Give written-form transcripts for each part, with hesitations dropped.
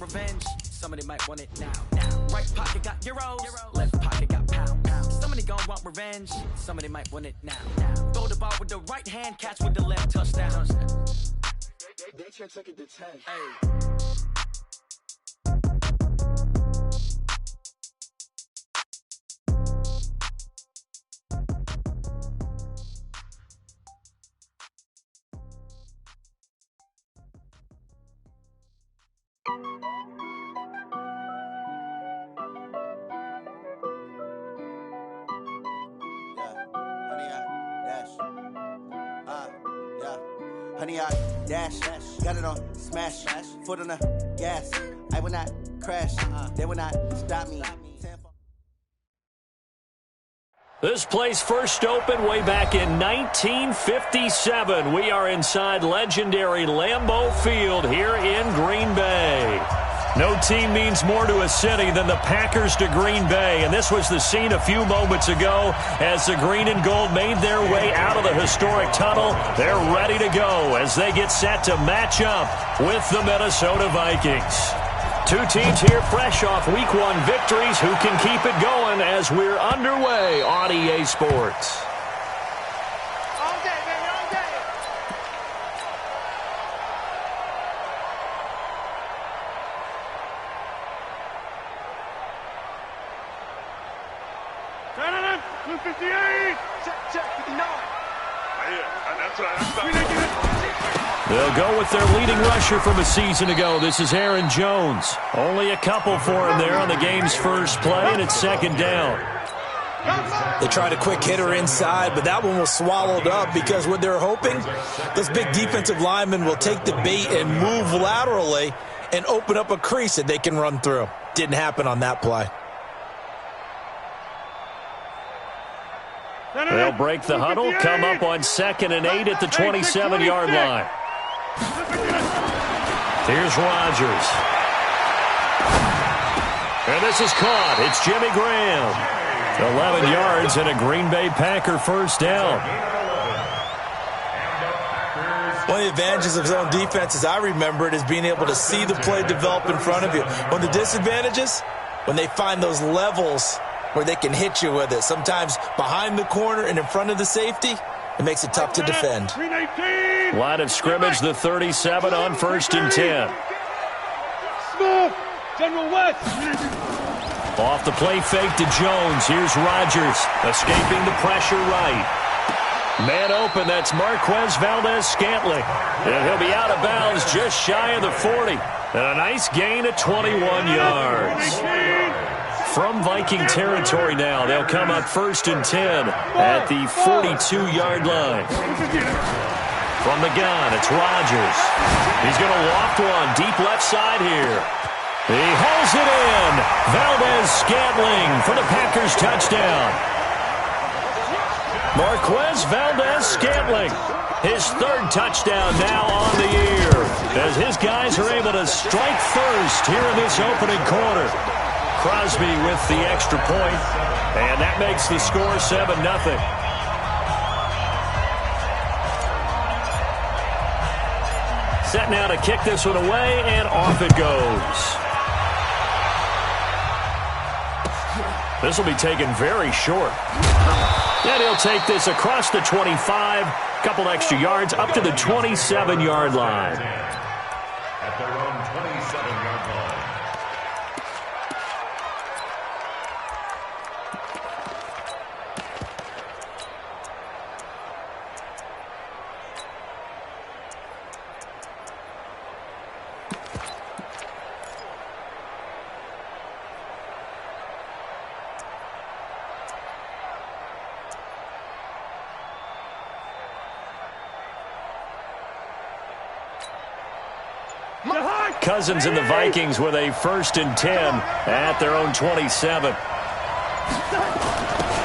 revenge. Somebody might want it now. Right pocket got euros, left pocket got pound. Somebody gon' want revenge. Somebody might want it now. Throw the ball with the right hand, catch with the left, touchdown. They should take it to 10. Hey. Honey, I dash, got it on smash, foot on the gas. I will not crash, they will not stop me. This place first opened way back in 1957. We are inside legendary Lambeau Field here in Green Bay. No team means more to a city than the Packers to Green Bay, and this was the scene a few moments ago as the green and gold made their way out of the historic tunnel. They're ready to go as they get set to match up with the Minnesota Vikings. Two teams here fresh off Week 1 victories who can keep it going as we're underway on EA Sports. They'll go with their leading rusher from a season ago. This is Aaron Jones. Only a couple for him there on the game's first play, and it's second down. They tried a quick hitter inside, but that one was swallowed up because what they're hoping, those big defensive linemen will take the bait and move laterally and open up a crease that they can run through. Didn't happen on that play. They'll break the huddle, come up on 2nd and 8 at the 27-yard line. Here's Rodgers. And this is caught. It's Jimmy Graham. 11 yards and a Green Bay Packer first down. One of the advantages of zone defense, as I remember it, is being able to see the play develop in front of you. One of the disadvantages, when they find those levels where they can hit you with it. Sometimes behind the corner and in front of the safety, it makes it tough to defend. Line of scrimmage, the 37 on 1st and 10. General West. Off the play fake to Jones. Here's Rodgers, escaping the pressure right. Man open, that's Marquez Valdez-Scantling. And he'll be out of bounds just shy of the 40. And a nice gain of 21 yards. From Viking territory now, they'll come up 1st and 10 at the 42-yard line. From the gun, it's Rodgers. He's going to loft one deep left side here. He hauls it in. Valdez-Scantling for the Packers touchdown. Marquez Valdez-Scantling, his 3rd touchdown now on the year, as his guys are able to strike first here in this opening quarter. Crosby with the extra point, and that makes the score 7-0. Set now to kick this one away, and off it goes. This will be taken very short. And he'll take this across the 25, couple extra yards, up to the 27-yard line. At their own 27-yard line. Cousins and the Vikings with a 1st and 10 at their own 27.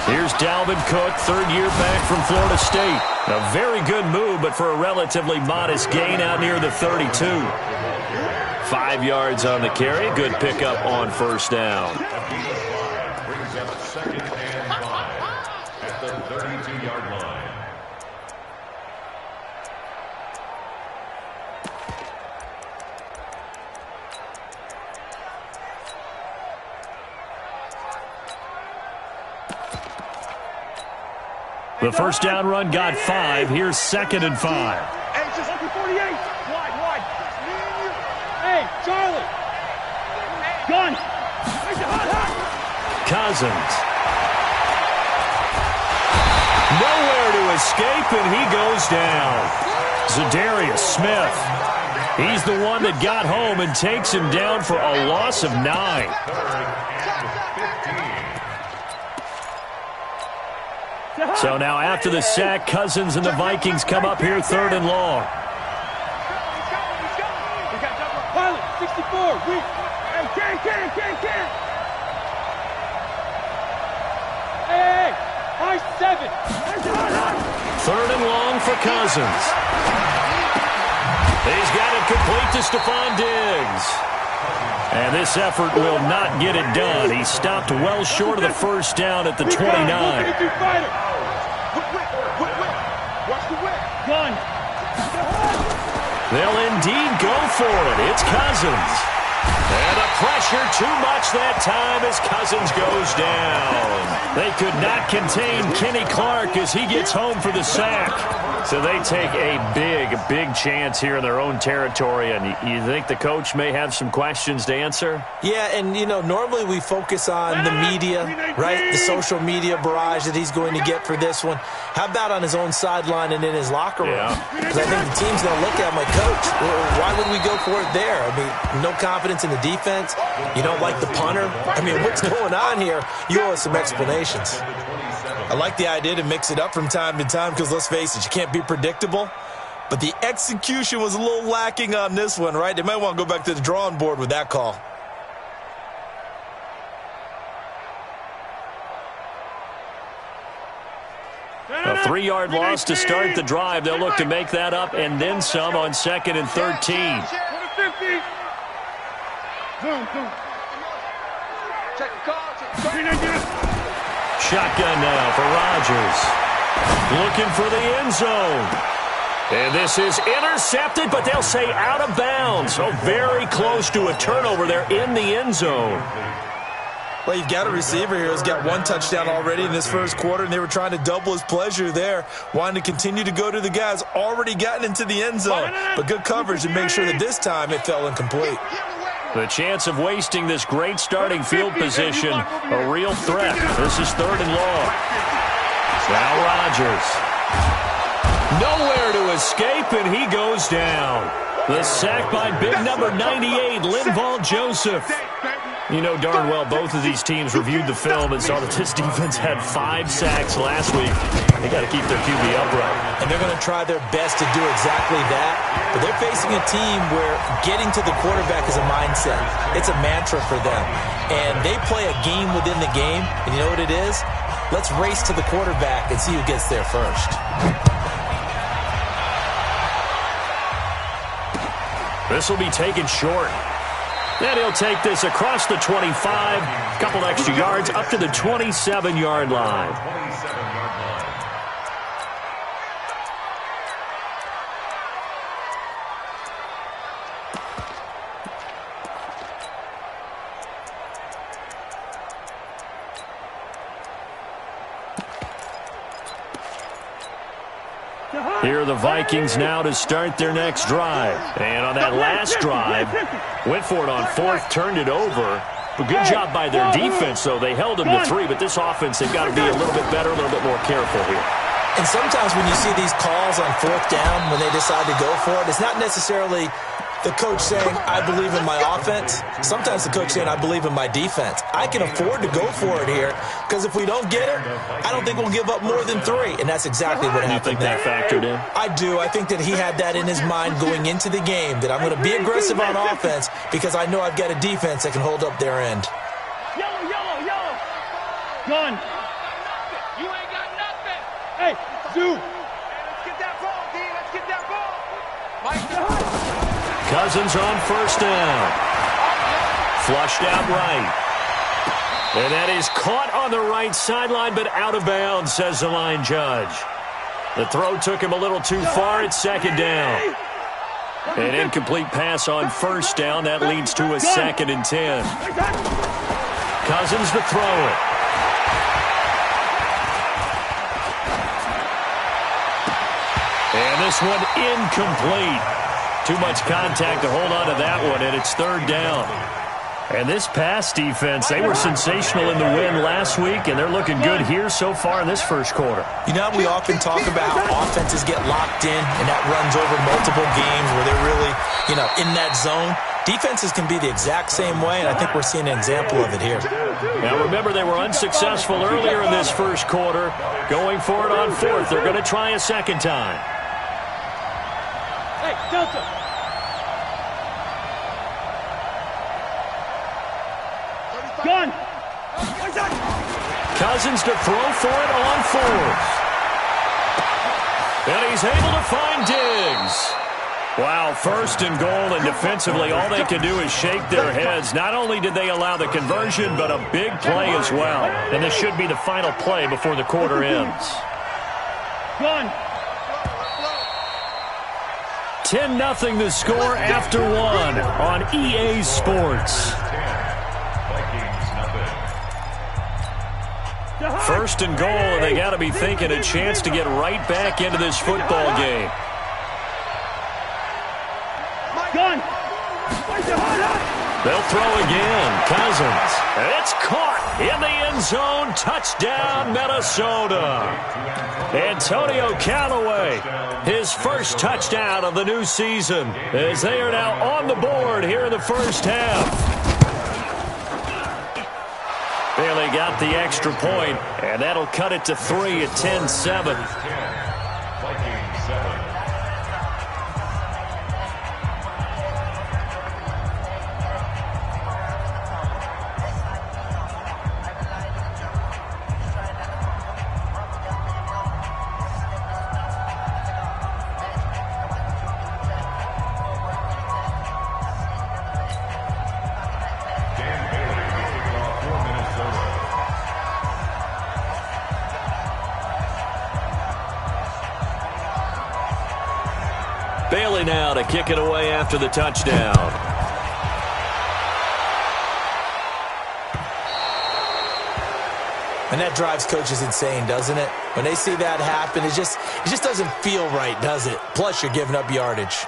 Here's Dalvin Cook, 3rd year back from Florida State. A very good move, but for a relatively modest gain out near the 32. 5 yards on the carry. Good pickup on 1st down. Brings up 2nd and 5 at the 32-yard line. The first down run got 5. Here's 2nd and 5. Hey, just 48. Wide. Hey, Charlie. Gun. Cousins. Nowhere to escape, and he goes down. Zadarius Smith. He's the one that got home and takes him down for a loss of 9. So now after the sack, Cousins and the Vikings come up here 3rd and long. Pilot, 64, weak. Hey, can. Hey, high 7. 3rd and long for Cousins. He's got it complete to Stephon Diggs. And this effort will not get it done. He stopped well short of the first down at the 29. Gun. They'll indeed go for it. It's Cousins. And the pressure too much that time as Cousins goes down. They could not contain Kenny Clark as he gets home for the sack. So they take a big chance here in their own territory. And you think the coach may have some questions to answer? Yeah, and, normally we focus on the media, right? The social media barrage that he's going to get for this one. How about on his own sideline and in his locker room? Because I think the team's going to look at him like, Coach, why would we go for it there? I mean, no confidence in the defense. You don't like the punter. I mean, what's going on here? You owe us some explanations. I like the idea to mix it up from time to time because, let's face it, you can't be predictable. But the execution was a little lacking on this one, right? They might want to go back to the drawing board with that call. A 3-yard loss to start the drive. They'll look to make that up and then some on 2nd and 13. Shotgun now for Rodgers. Looking for the end zone. And this is intercepted, but they'll say out of bounds. So very close to a turnover there in the end zone. Well, you've got a receiver here who's got 1 touchdown already in this first quarter, and they were trying to double his pleasure there, wanting to continue to go to the guys already gotten into the end zone. But good coverage to make sure that this time it fell incomplete. The chance of wasting this great starting field position, a real threat. This is 3rd and long. Now Rodgers. Nowhere to escape, and he goes down. The sack by big number 98, Linval Joseph. You know darn well both of these teams reviewed the film and saw that this defense had 5 sacks last week. They got to keep their QB upright. And they're going to try their best to do exactly that. But they're facing a team where getting to the quarterback is a mindset. It's a mantra for them. And they play a game within the game. And you know what it is? Let's race to the quarterback and see who gets there first. This will be taken short. Then he'll take this across the 25, a couple extra yards up to the 27-yard line. Here are the Vikings now to start their next drive. And on that last drive, went for it on 4th, turned it over. But good job by their defense, though. They held them to 3, but this offense, they've got to be a little bit better, a little bit more careful here. And sometimes when you see these calls on 4th down, when they decide to go for it, it's not necessarily the coach saying, I believe in my offense. Sometimes the coach saying, I believe in my defense. I can afford to go for it here because if we don't get it, I don't think we'll give up more than 3. And that's exactly what happened. You think that factored in? I do. I think that he had that in his mind going into the game, that I'm going to be aggressive on offense because I know I've got a defense that can hold up their end. Yellow. Gun. You ain't got nothing. Hey, Zoo. Let's get that ball, D. Let's get that ball. Cousins on first down. Flushed out right. And that is caught on the right sideline, but out of bounds, says the line judge. The throw took him a little too far at 2nd down. An incomplete pass on first down. That leads to a 2nd and 10. Cousins to throw it. And this one incomplete. Too much contact to hold on to that one, and it's third down. And this pass defense, they were sensational in the win last week, and they're looking good here so far in this first quarter. You know, we often talk about how offenses get locked in, and that runs over multiple games where they're really, in that zone. Defenses can be the exact same way, and I think we're seeing an example of it here. Now, remember, they were unsuccessful earlier in this first quarter. Going for it on fourth. They're going to try a second time. Hey, Delta. Gun. Cousins to throw for it on fourth. And he's able to find Diggs. Wow, first and goal, and defensively all they can do is shake their heads. Not only did they allow the conversion, but a big play as well. And this should be the final play before the quarter ends. Gun. 10-0 the score after one on EA Sports. First and goal, and they got to be thinking a chance to get right back into this football game. Gun. They'll throw again. Cousins. It's caught in the end zone. Touchdown, Minnesota. Antonio Callaway, his first touchdown of the new season, as they are now on the board here in the first half. Bailey got the extra point, and that'll cut it to 3 at 10-7. Bailey now to kick it away after the touchdown. And that drives coaches insane, doesn't it? When they see that happen, it just doesn't feel right, does it? Plus, you're giving up yardage.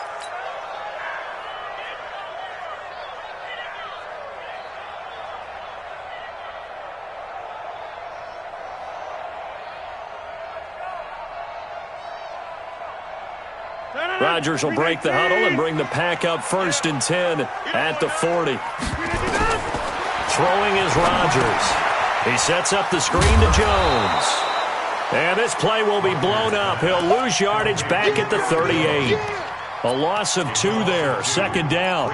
Rodgers will break the huddle and bring the pack up 1st and 10 at the 40. Throwing is Rodgers. He sets up the screen to Jones. And this play will be blown up. He'll lose yardage back at the 38. A loss of 2 there, 2nd down.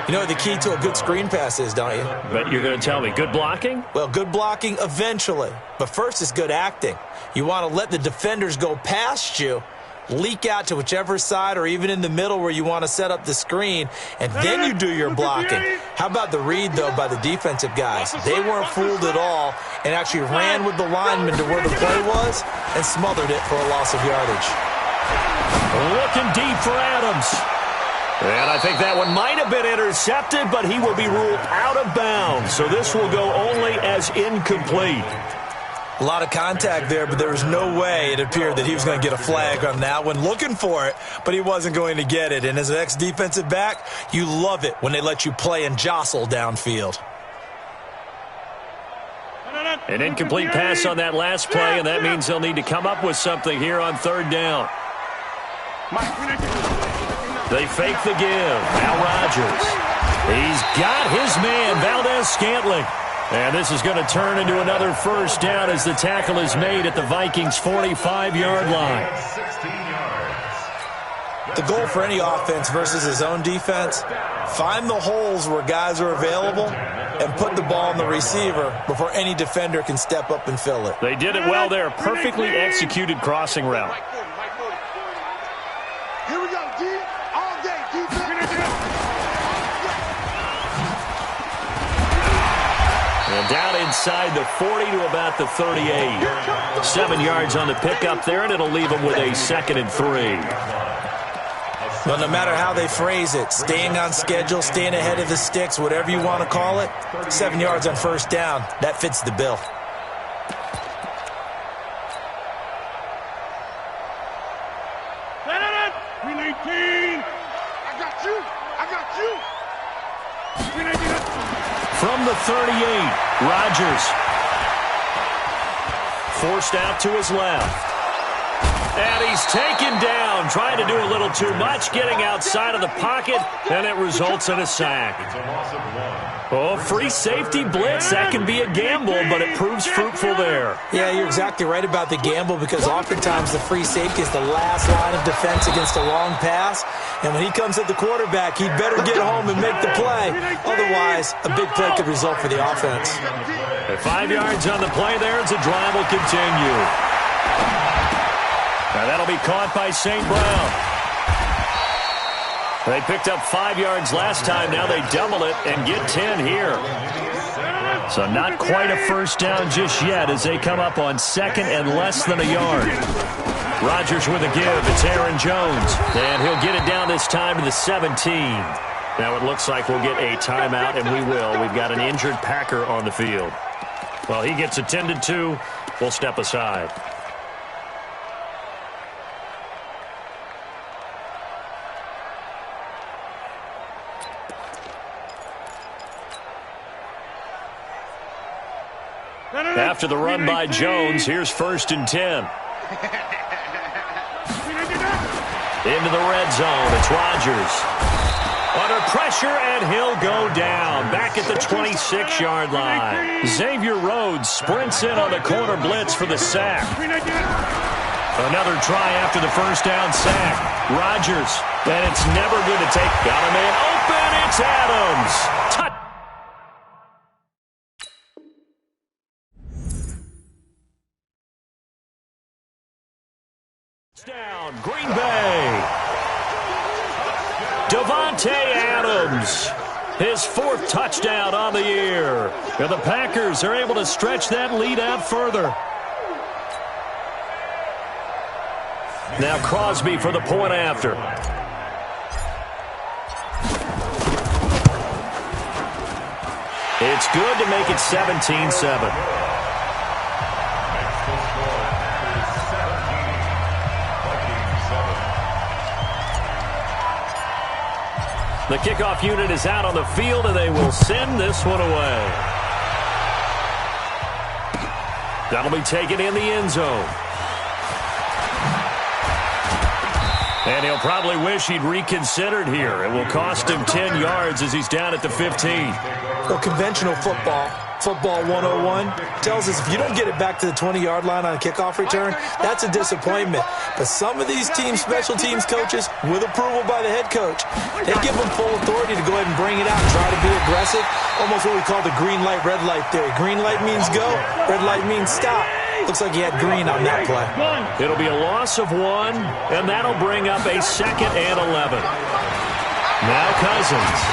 You know what the key to a good screen pass is, don't you? But you're going to tell me, good blocking? Well, good blocking eventually. But first is good acting. You want to let the defenders go past you, leak out to whichever side or even in the middle where you want to set up the screen, and then you do your blocking. How about the read, though, by the defensive guys? They weren't fooled at all and actually ran with the lineman to where the play was and smothered it for a loss of yardage. Looking deep for Adams. And I think that one might have been intercepted, but he will be ruled out of bounds. So this will go only as incomplete. A lot of contact there, but there was no way it appeared that he was going to get a flag on that one. Looking for it, but he wasn't going to get it. And as an ex-defensive back, you love it when they let you play and jostle downfield. An incomplete pass on that last play, and that means they'll need to come up with something here on 3rd down. They fake the give. Now Rodgers. He's got his man, Valdez-Scantling. And this is going to turn into another 1st down as the tackle is made at the Vikings' 45-yard line. The goal for any offense versus his own defense, find the holes where guys are available and put the ball in the receiver before any defender can step up and fill it. They did it well there. Perfectly executed crossing route. Here we go, D. All day, defense. And down inside the 40 to about the 38. 7 yards on the pickup there, and it'll leave them with a 2nd and 3. Well, no matter how they phrase it, staying on schedule, staying ahead of the sticks, whatever you want to call it, 7 yards on 1st down, that fits the bill. From the 38, Rodgers. Forced out to his left. And he's taken down, trying to do a little too much, getting outside of the pocket, and it results in a sack. Oh, free safety blitz. That can be a gamble, but it proves fruitful there. Yeah, you're exactly right about the gamble, because oftentimes the free safety is the last line of defense against a long pass. And when he comes at the quarterback, he'd better get home and make the play. Otherwise, a big play could result for the offense. At 5 yards on the play there as the drive will continue. Now that'll be caught by St. Brown. They picked up 5 yards last time. Now they double it and get 10 here. So not quite a first down just yet as they come up on second and less than a yard. Rodgers with a give. It's Aaron Jones. And he'll get it down this time to the 17. Now it looks like we'll get a timeout, and we will. We've got an injured Packer on the field. Well, he gets attended to. We'll step aside. After the run by Jones, here's 1st and 10. Into the red zone. It's Rodgers. Under pressure, and he'll go down. Back at the 26-yard line. Xavier Rhodes sprints in on the corner blitz for the sack. Another try after the first down sack. Rodgers, and it's never going to take. Got a man open. It's Adams. Touchdown. Down, Green Bay. Davante Adams, his 4th touchdown on the year. And the Packers are able to stretch that lead out further. Now Crosby for the point after. It's good to make it 17-7. The kickoff unit is out on the field, and they will send this one away. That'll be taken in the end zone. And he'll probably wish he'd reconsidered here. It will cost him 10 yards as he's down at the 15. Well, conventional football 101, tells us if you don't get it back to the 20-yard line on a kickoff return, that's a disappointment. But some of these teams, special teams coaches, with approval by the head coach, they give them full authority to go ahead and bring it out and try to be aggressive, almost what we call the green light, red light theory. Green light means go, red light means stop. Looks like he had green on that play. It'll be a loss of 1, and that'll bring up a 2nd and 11. Now Cousins.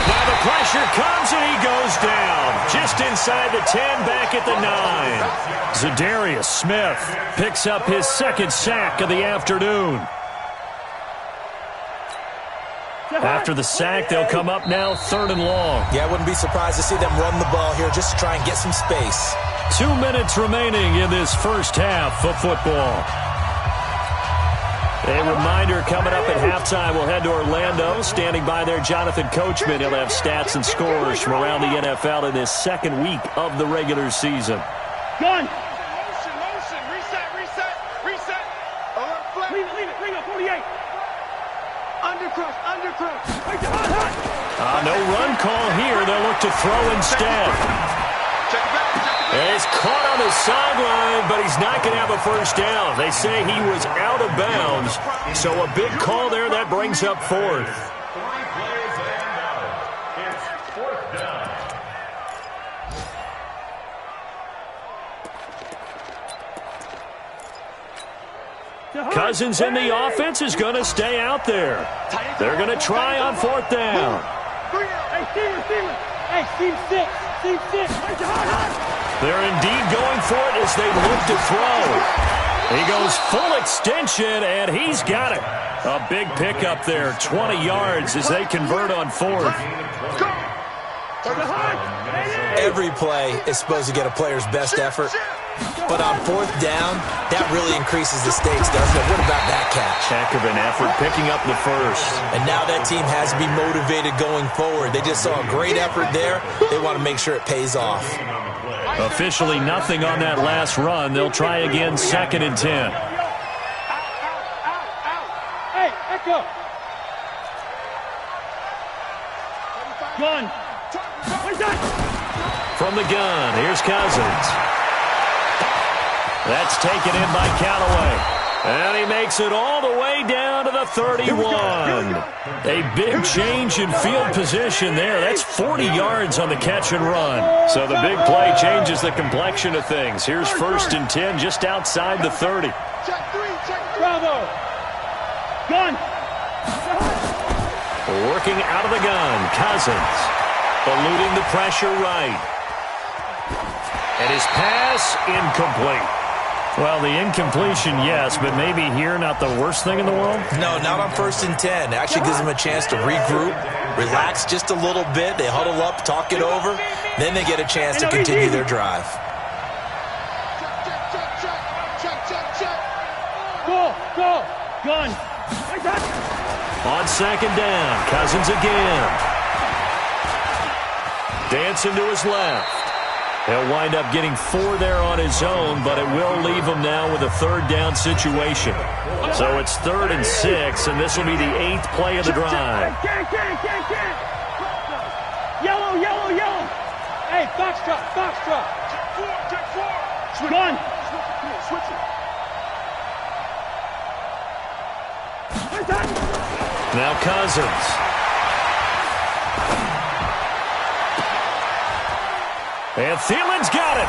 Now the pressure comes, and he goes down. Just inside the 10, back at the 9. Zadarius Smith picks up his 2nd sack of the afternoon. After the sack, they'll come up now 3rd and long. Yeah, I wouldn't be surprised to see them run the ball here just to try and get some space. 2 minutes remaining in this first half of football. A reminder, coming up at halftime, we'll head to Orlando. Standing by there, Jonathan Coachman. He'll have stats and scores from around the NFL in this 2nd week of the regular season. Gun. Motion. Reset. Leave it. Bring up 48. Undercross. No run call here. They'll look to throw instead. And he's caught on the sideline, but he's not going to have a first down. They say he was out of bounds. So a big call there. That brings up 4th. 3 plays and out. It's 4th down. Cousins in the offense is going to stay out there. They're going to try on 4th down. Hey, Steven. Hey, Steve 6. They're indeed going for it as they look to throw. He goes full extension, and he's got it. A big pickup there, 20 yards as they convert on 4th. Every play is supposed to get a player's best effort. But on fourth down, that really increases the stakes, doesn't it? What about that catch? Heck of an effort picking up the first. And now that team has to be motivated going forward. They just saw a great effort there. They want to make sure it pays off. Officially nothing on that last run. They'll try again, 2nd and 10. Hey, Echo. Gun. From the gun, here's Cousins. That's taken in by Callaway. And he makes it all the way down to the 31. A big change in field position there. That's 40 yards on the catch and run. So the big play changes the complexion of things. Here's 1st and 10 just outside the 30. Check 3, Bravo. Gun. Working out of the gun, Cousins. Eluding the pressure right. And his pass incomplete. Well, the incompletion, yes, but maybe here not the worst thing in the world? No, not on 1st and 10. It actually gives them a chance to regroup, relax just a little bit. They huddle up, talk it over. Then they get a chance to continue their drive. Check. Go. Gun. On 2nd down, Cousins again. Dancing to his left. He'll wind up getting 4 there on his own, but it will leave him now with a 3rd down situation. So it's 3rd and 6, and this will be the 8th play of the drive. Can't. Yellow. Hey, Foxtrot. Check 4. Gun. Switch it. Now Cousins. And Thielen's got it.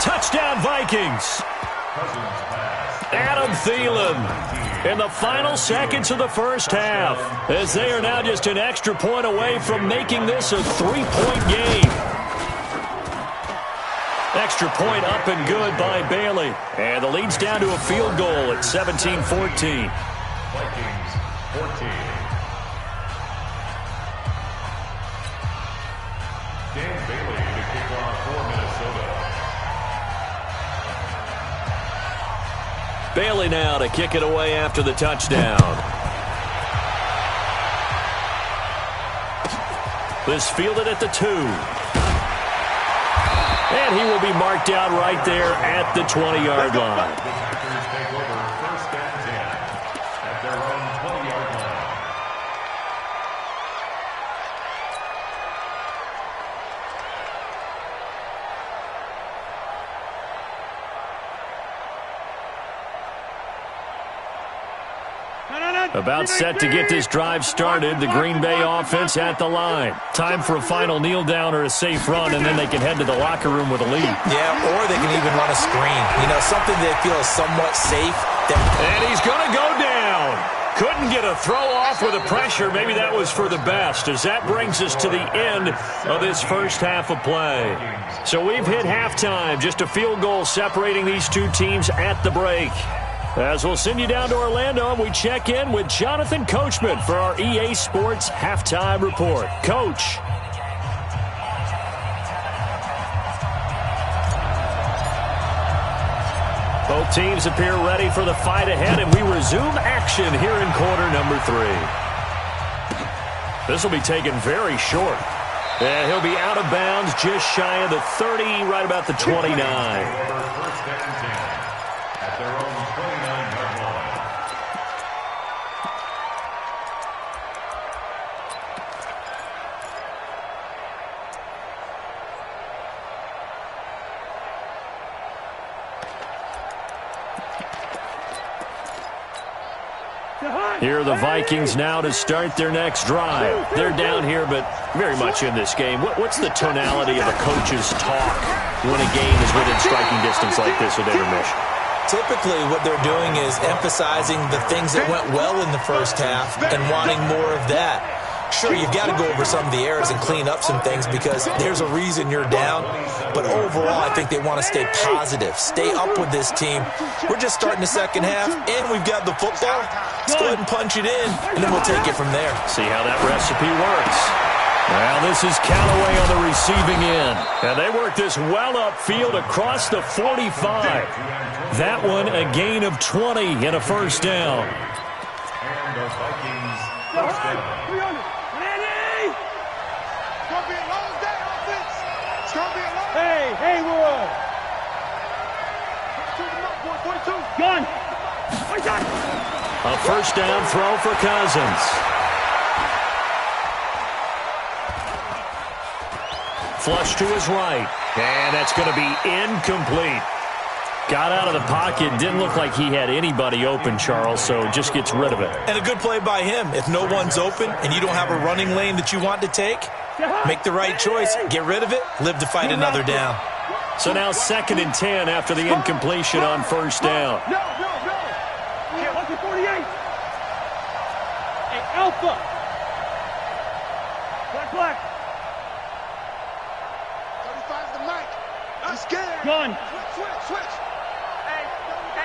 Touchdown, Vikings. Adam Thielen in the final seconds of the first half, as they are now just an extra point away from making this a 3-point game. Extra point up and good by Bailey. And the lead's down to a field goal at 17-14. Vikings 14. Dan Bailey to kick off for Minnesota. Bailey now to kick it away after the touchdown. This fielded at the 2. And he will be marked out right there at the 20-yard line. The Packers take over 1st and 10 at their own 20-yard line. About set to get this drive started. The Green Bay offense at the line. Time for a final kneel down or a safe run, and then they can head to the locker room with a lead. Yeah, or they can even run a screen. You know, something they feel is somewhat safe. And he's going to go down. Couldn't get a throw off with the pressure. Maybe that was for the best, as that brings us to the end of this first half of play. So we've hit halftime. Just a field goal separating these two teams at the break. As we'll send you down to Orlando, and we check in with Jonathan Coachman for our EA Sports Halftime Report. Coach. Both teams appear ready for the fight ahead, and we resume action here in quarter number 3. This will be taken very short. And he'll be out of bounds just shy of the 30, right about the 29. At their own 29-yard line. Here are the Vikings now to start their next drive. They're down here, but very much in this game. What's the tonality of a coach's talk when a game is within striking distance like this with intermission? Typically, what they're doing is emphasizing the things that went well in the first half and wanting more of that. Sure, you've got to go over some of the errors and clean up some things because there's a reason you're down. But overall, I think they want to stay positive, stay up with this team. We're just starting the second half, and we've got the football. Let's go ahead and punch it in, and then we'll take it from there. See how that recipe works. Well, this is Callaway on the receiving end. And they work this well upfield across the 45. That one a gain of 20 and a first down. And the Vikings first down. Ready? It's going to be a long day, offense. It's going to be a long day. Hey, Haywood. 42. Gun. A first down throw for Cousins. Flush to his right. And that's going to be incomplete. Got out of the pocket. Didn't look like he had anybody open, Charles, so just gets rid of it. And a good play by him. If no one's open and you don't have a running lane that you want to take, make the right choice. Get rid of it. Live to fight another down. So now 2nd and 10 after the incompletion on first down. No. Lucky 48. Hey, Alpha. Black. 35's the mic. I'm scared. Gun. Switch.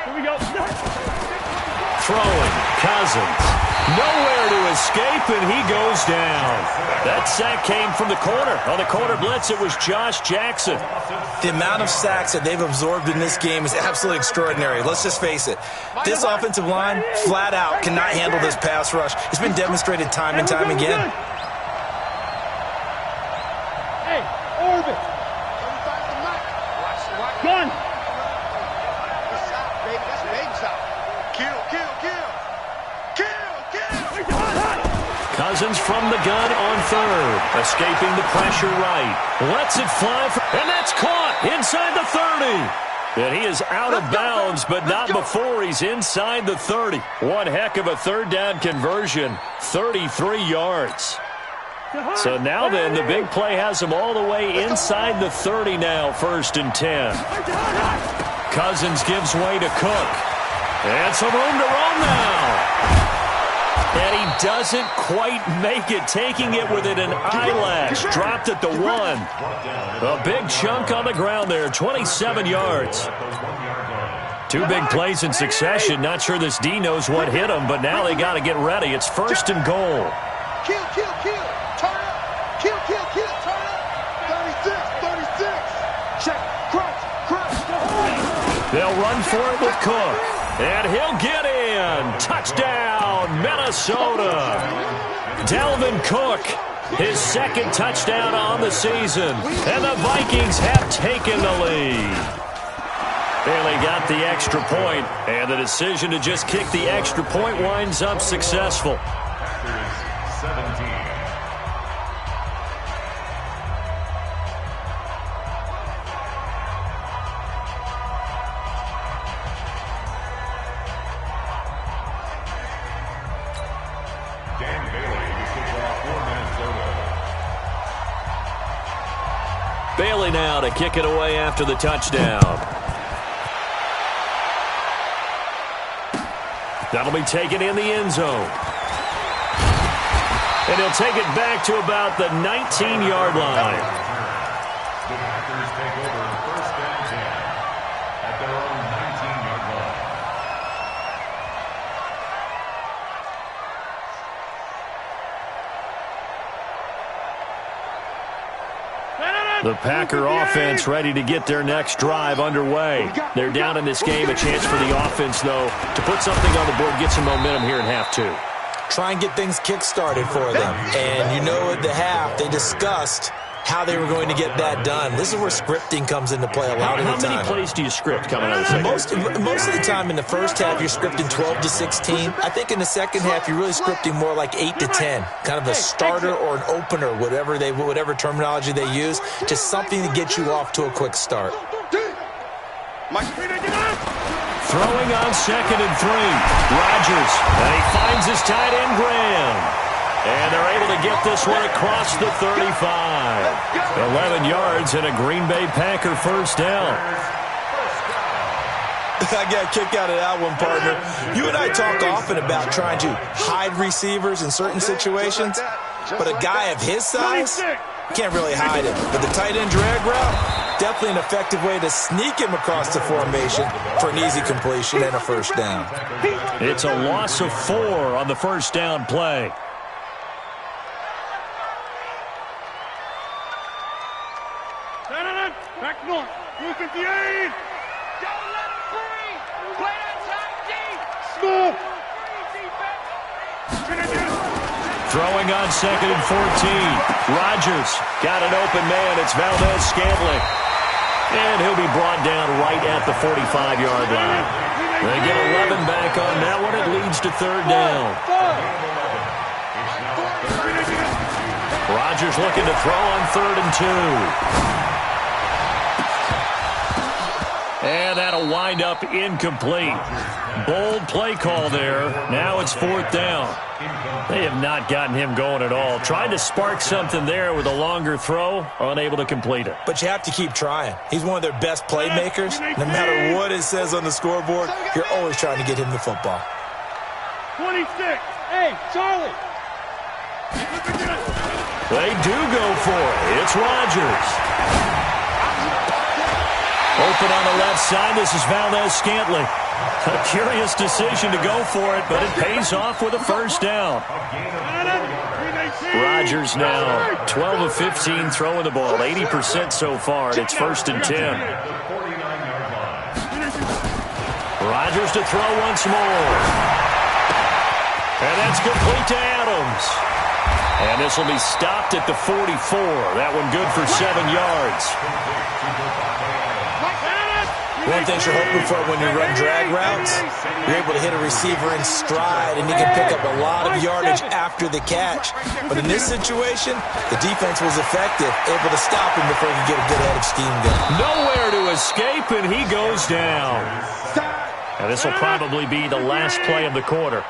Here we go. Throwing. Cousins. Nowhere to escape, and he goes down. That sack came from the corner. On the corner blitz, it was Josh Jackson. The amount of sacks that they've absorbed in this game is absolutely extraordinary. Let's just face it. This offensive line, flat out, cannot handle this pass rush. It's been demonstrated time and time again. Hey, Orbit. Gun. Cousins from the gun on third. Escaping the pressure right. Lets it fly, and that's caught inside the 30. And he is out of bounds, but not before he's inside the 30. One heck of a third down conversion. 33 yards. So now then, the big play has him all the way inside the 30 now, 1st and 10. Cousins gives way to Cook. And some room to roam now. And he doesn't quite make it, taking it within an eyelash. Dropped at the 1. A big chunk on the ground there, 27 yards. 2 big plays in succession. Not sure this D knows what hit him, but now they got to get ready. It's 1st and goal. Kill. Turn up. Kill. Turn up. 36. Check. Crunch. They'll run for it with Cook. And he'll get in. Touchdown, Minnesota. Dalvin Cook, his 2nd touchdown on the season. And the Vikings have taken the lead. Bailey got the extra point, and the decision to just kick the extra point winds up successful. 17. Bailey now to kick it away after the touchdown. That'll be taken in the end zone. And he'll take it back to about the 19-yard line. The Packers take over 1st and 10 at their own 19-yard line. The Packer offense ready to get their next drive underway. They're down in this game. A chance for the offense, though, to put something on the board, get some momentum here in half 2. Try and get things kick-started for them. And you know at the half, they discussed how they were going to get that done. This is where scripting comes into play a lot of the time. How many plays do you script coming out of the second? Most of the time in the first half, you're scripting 12 to 16. I think in the second half, you're really scripting more like 8 to 10. Kind of a starter or an opener, whatever terminology they use. Just something to get you off to a quick start. Throwing on 2nd and 3. Rodgers, and he finds his tight end, Graham. And they're able to get this one across the 35. 11 yards and a Green Bay Packer first down. I got a kick out of that one, partner. You and I talk often about trying to hide receivers in certain situations, but a guy of his size can't really hide him. But the tight end drag route, definitely an effective way to sneak him across the formation for an easy completion and a first down. It's a loss of 4 on the first down play. Back north. Look at the aid. Don't let him free. Play that tight D. Smooth. Throwing on 2nd and 14. Rodgers got an open man. It's Valdez-Scantling. And he'll be brought down right at the 45-yard line. They get 11 back on that one. It leads to 3rd down. Rodgers looking to throw on 3rd and 2. And that'll wind up incomplete. Bold play call there. Now it's 4th down. They have not gotten him going at all. Tried to spark something there with a longer throw, unable to complete it. But you have to keep trying. He's one of their best playmakers. No matter what it says on the scoreboard, you're always trying to get him the football. 26. Hey, Charlie. They do go for it. It's Rodgers. Open on the left side. This is Valdez-Scantling. A curious decision to go for it, but it pays off with a 1st down. Rodgers now 12 of 15 throwing the ball, 80% so far, and it's 1st and 10. Rodgers to throw once more. And that's complete to Adams. And this will be stopped at the 44. That one good for 7 yards. One thing you're hoping for when you run drag routes, you're able to hit a receiver in stride, and he can pick up a lot of yardage after the catch. But in this situation, the defense was effective, able to stop him before he could get a good head of steam going. Nowhere to escape, and he goes down. And this will probably be the last play of the quarter.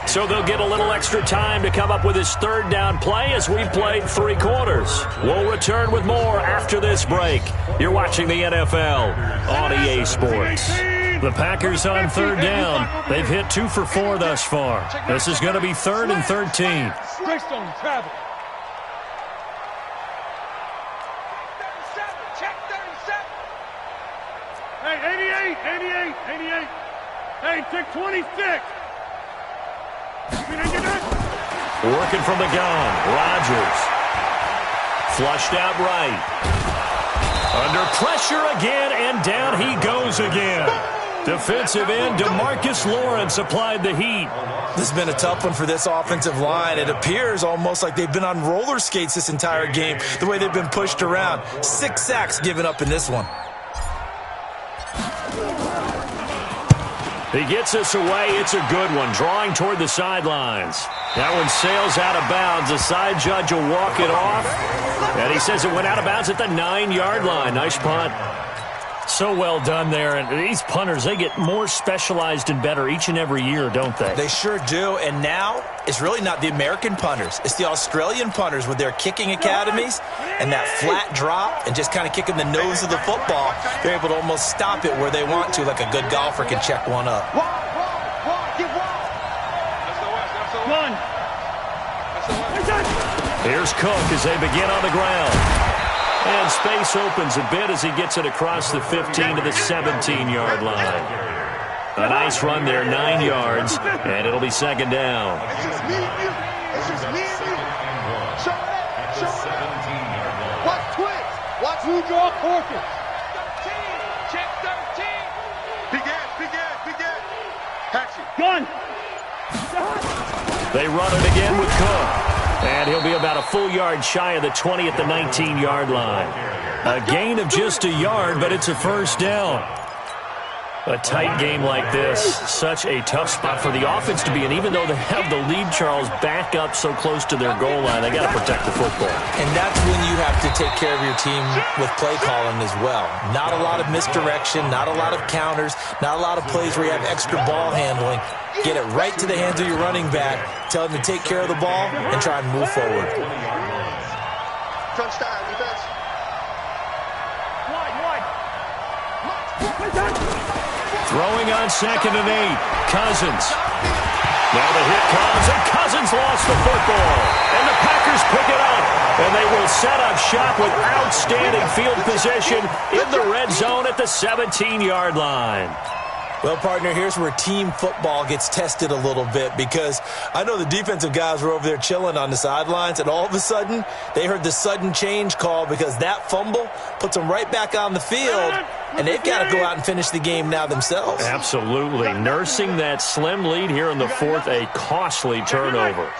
So they'll get a little extra time to come up with his 3rd down play as we've played 3 quarters. We'll return with more after this break. You're watching the NFL on EA Sports. The Packers on 3rd down. They've hit 2 for 4 thus far. This is going to be 3rd and 13. Greystone travel. Check 37. Hey, 88. Hey, check 26. Working from the gun. Rodgers. Flushed out right. Under pressure again, and down he goes again. Defensive end DeMarcus Lawrence applied the heat. This has been a tough one for this offensive line. It appears almost like they've been on roller skates this entire game, the way they've been pushed around. 6 sacks given up in this one. He gets us away. It's a good one. Drawing toward the sidelines. That one sails out of bounds. The side judge will walk it off. And he says it went out of bounds at the 9-yard line. Nice punt. So well done there. And these punters, they get more specialized and better each and every year, don't they? They sure do. And now it's really not the American punters. It's the Australian punters with their kicking academies and that flat drop and just kind of kicking the nose of the football. They're able to almost stop it where they want to, like a good golfer can check one up. Here's Cook as they begin on the ground. And space opens a bit as he gets it across the 15 to the 17-yard line. A nice run there, 9 yards, and it'll be 2nd down. Watch twitch. Watch who draw quarters. 13. Check 13. Begin. Catch it. Gun. They run it again with Cook. And he'll be about a full yard shy of the 20 at the 19-yard line. A gain of just a yard, but it's a 1st down. A tight game like this, such a tough spot for the offense to be in. Even though they have the lead, Charles, back up so close to their goal line, they got to protect the football. And that's when you have to take care of your team with play calling as well. Not a lot of misdirection, not a lot of counters, not a lot of plays where you have extra ball handling. Get it right to the hands of your running back, tell him to take care of the ball, and try and move forward. Crunch time, defense. Throwing on 2nd and 8. Cousins. Now the hit comes, and Cousins lost the football. And the Packers pick it up. And they will set up shop with outstanding field position in the red zone at the 17-yard line. Well, partner, here's where team football gets tested a little bit, because I know the defensive guys were over there chilling on the sidelines, and all of a sudden they heard the sudden change call because that fumble puts them right back on the field, and they've got to go out and finish the game now themselves. Absolutely. Nursing that slim lead here in the fourth, a costly turnover.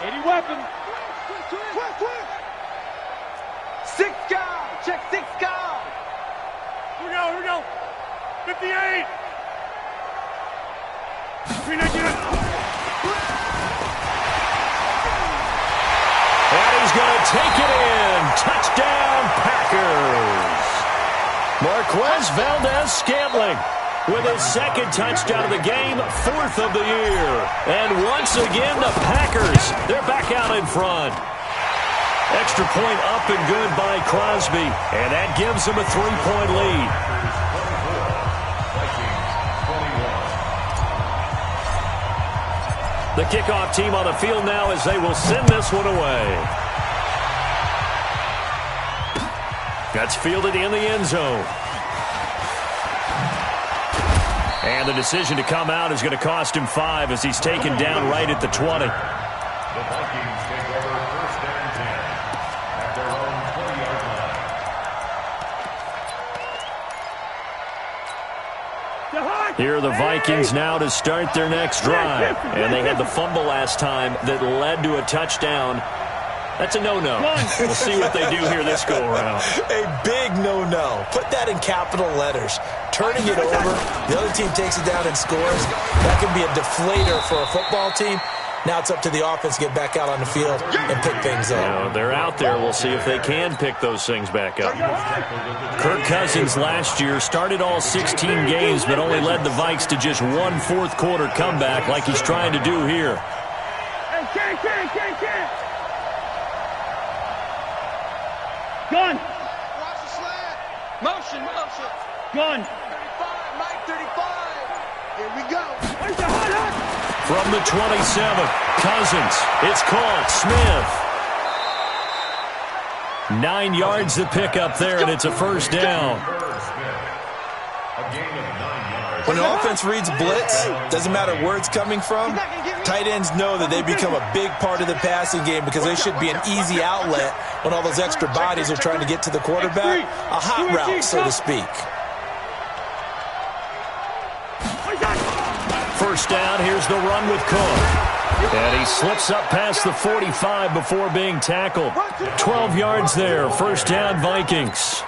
80 weapons. 6 guard. Check 6 guard. Here we go. 58. And he's going to take it in. Touchdown, Packers. Marquez Valdez-Scantling with his second touchdown of the game, 4th of the year. And once again, the Packers, they're back out in front. Extra point up and good by Crosby, and that gives him a 3-point lead. The kickoff team on the field now as they will send this one away. That's fielded in the end zone. And the decision to come out is going to cost him 5 as he's taken down right at the 20. The Vikings take over 1st and 10 at their own 20-yard line. Here are the Vikings now to start their next drive. And they had the fumble last time that led to a touchdown. That's a no-no. We'll see what they do here this go-around. A big no-no. Put that in capital letters. Turning it over, the other team takes it down and scores. That can be a deflator for a football team. Now it's up to the offense to get back out on the field and pick things up. You know, they're out there. We'll see if they can pick those things back up. Kirk Cousins last year started all 16 games but only led the Vikes to just one fourth-quarter comeback like he's trying to do here. Gun. Watch the slant. Motion. Gun. 35, Mike 35. Here we go. Where's the hot? From the 27, Cousins. It's caught. Smith. 9 yards to pick up there, and it's a first down. A gain of 9 yards. When an offense reads blitz, doesn't matter where it's coming from, tight ends know that they become a big part of the passing game because they should be an easy outlet when all those extra bodies are trying to get to the quarterback. A hot route, so to speak. First down, here's the run with Cook. And he slips up past the 45 before being tackled. 12 yards there, first down Vikings.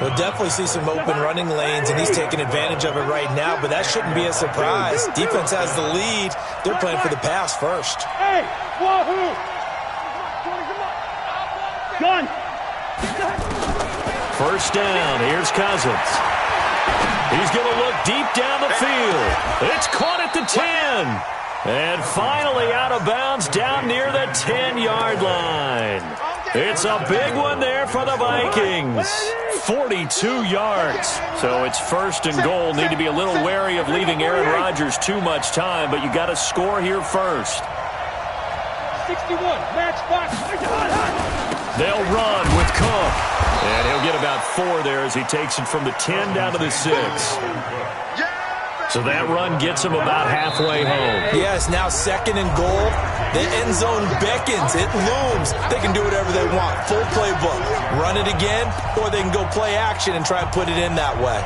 We'll definitely see some open running lanes, and he's taking advantage of it right now, but that shouldn't be a surprise. Defense has the lead. They're playing for the pass first. Hey, wahoo! Gun. First down, here's Cousins. He's going to look deep down the field. It's caught at the 10. And finally out of bounds down near the 10-yard line. It's a big one there for the Vikings. 42 yards. So it's first and goal. Need to be a little wary of leaving Aaron Rodgers too much time, but you got to score here first. 61, match box. They'll run with Cook. And he'll get about 4 there as he takes it from the 10 down to the 6. So that run gets him about halfway home. Yes, now second and goal. The end zone beckons. It looms. They can do whatever they want. Full playbook. Run it again, or they can go play action and try and put it in that way.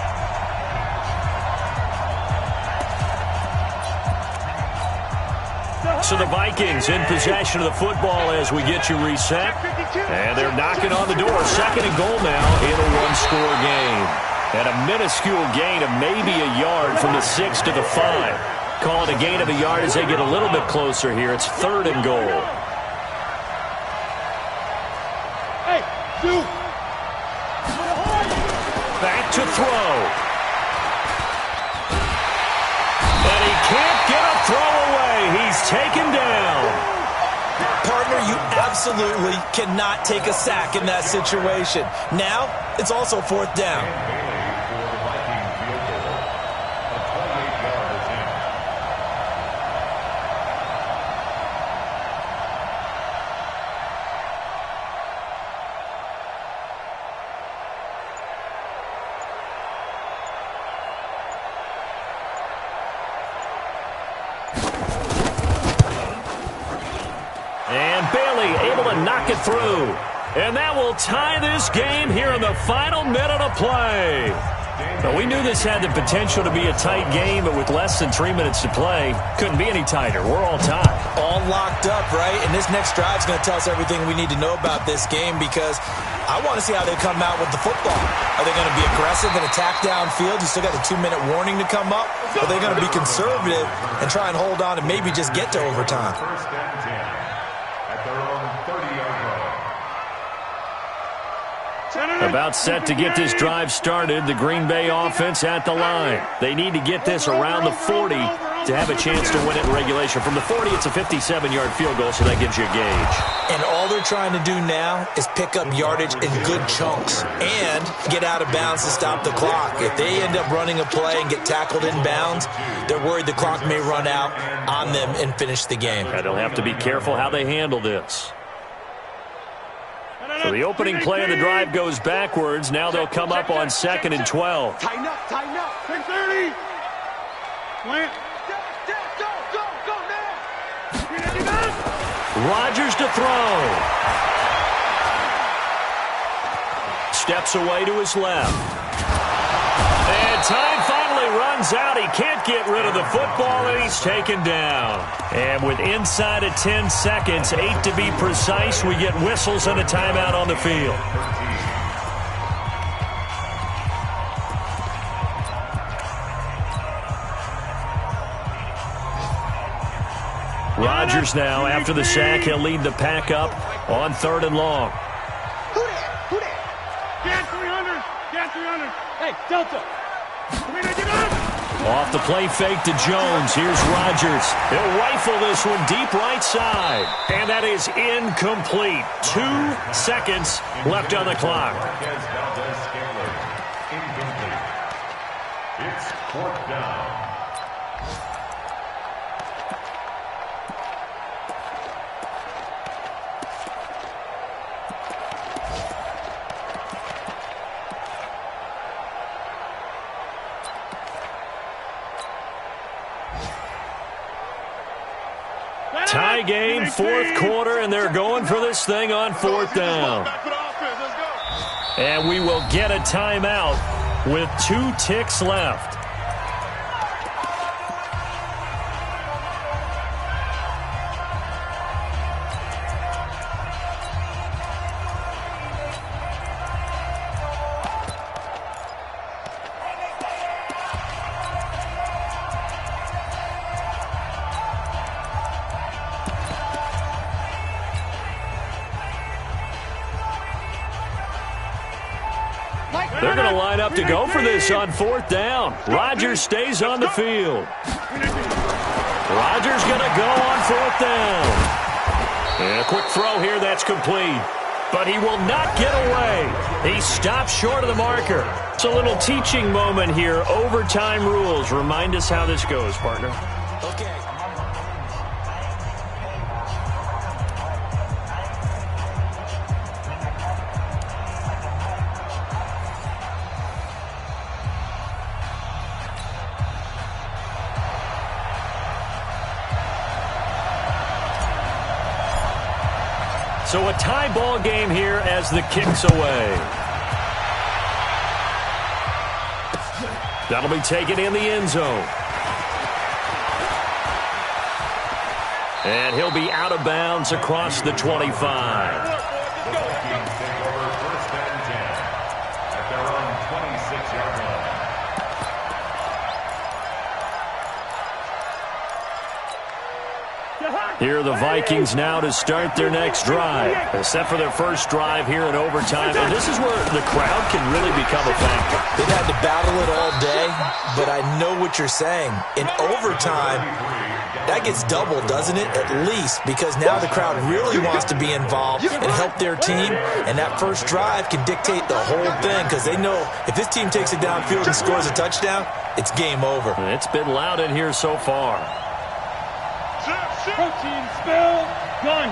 So the Vikings in possession of the football as we get you reset. And they're knocking on the door. Second and goal now in a one-score game. And a minuscule gain of maybe a yard from the 6 to the 5. Call it a gain of a yard as they get a little bit closer here. It's third and goal. Hey, Duke. Back to throw. And he can't get a throw away. He's taken down. Partner, you absolutely cannot take a sack in that situation. Now, it's also fourth down. Bailey able to knock it through. And that will tie this game here in the final minute of play. But we knew this had the potential to be a tight game, but with less than 3 minutes to play, couldn't be any tighter. We're all tied. All locked up, right? And this next drive is going to tell us everything we need to know about this game because I want to see how they come out with the football. Are they going to be aggressive and attack downfield? You still got a 2-minute warning to come up. Or are they going to be conservative and try and hold on and maybe just get to overtime? First and 10 at their own 30-yard line. About set to get this drive started. The Green Bay offense at the line. They need to get this around the 40 to have a chance to win it in regulation. From the 40, it's a 57-yard field goal, so that gives you a gauge. And all they're trying to do now is pick up yardage in good chunks and get out of bounds to stop the clock. If they end up running a play and get tackled in bounds, they're worried the clock may run out on them and finish the game. And they'll have to be careful how they handle this. So the opening play of the drive goes backwards. Now they'll come up on 2nd and 12. Tighten up, tighten up. 6:30. Plant. Go now. Rodgers to throw. Steps away to his left. And time finally runs out. He can't get rid of the football, and he's taken down. And with inside of 10 seconds, 8 to be precise, we get whistles and a timeout on the field. Rodgers now, after the sack, he'll lead the pack up on 3rd and long. Who that? Get 300. Get 300. Hey, Delta. Off the play fake to Jones. Here's Rodgers. He'll rifle this one deep right side. And that is incomplete. 2 seconds left on the clock. Incomplete. It's 4th down. Tie game, 4th quarter, and they're going for this thing on 4th down. And we will get a timeout with 2 ticks left. They're going to line up to go for this on 4th down. Rodgers stays on the field. Rodgers going to go on 4th down. And a quick throw here, that's complete. But he will not get away. He stops short of the marker. It's a little teaching moment here. Overtime rules. Remind us how this goes, partner. Okay. So a tie ball game here as the kick's away. That'll be taken in the end zone. And he'll be out of bounds across the 25. Here are the Vikings now to start their next drive. Set for their first drive here in overtime. And this is where the crowd can really become a factor. They've had to battle it all day, but I know what you're saying. In overtime, that gets doubled, doesn't it? At least, because now the crowd really wants to be involved and help their team. And that first drive can dictate the whole thing because they know if this team takes it downfield and scores a touchdown, it's game over. It's been loud in here so far. Protein spill. Gun.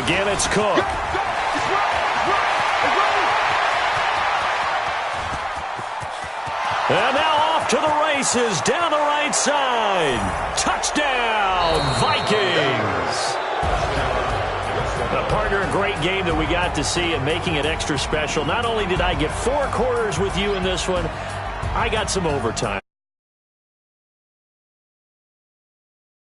Again, it's Cook. And now off off to the races down the right side. Touchdown, Vikings. Partner, a great game that we got to see and making it extra special. Not only did I get 4 quarters with you in this one, I got some overtime.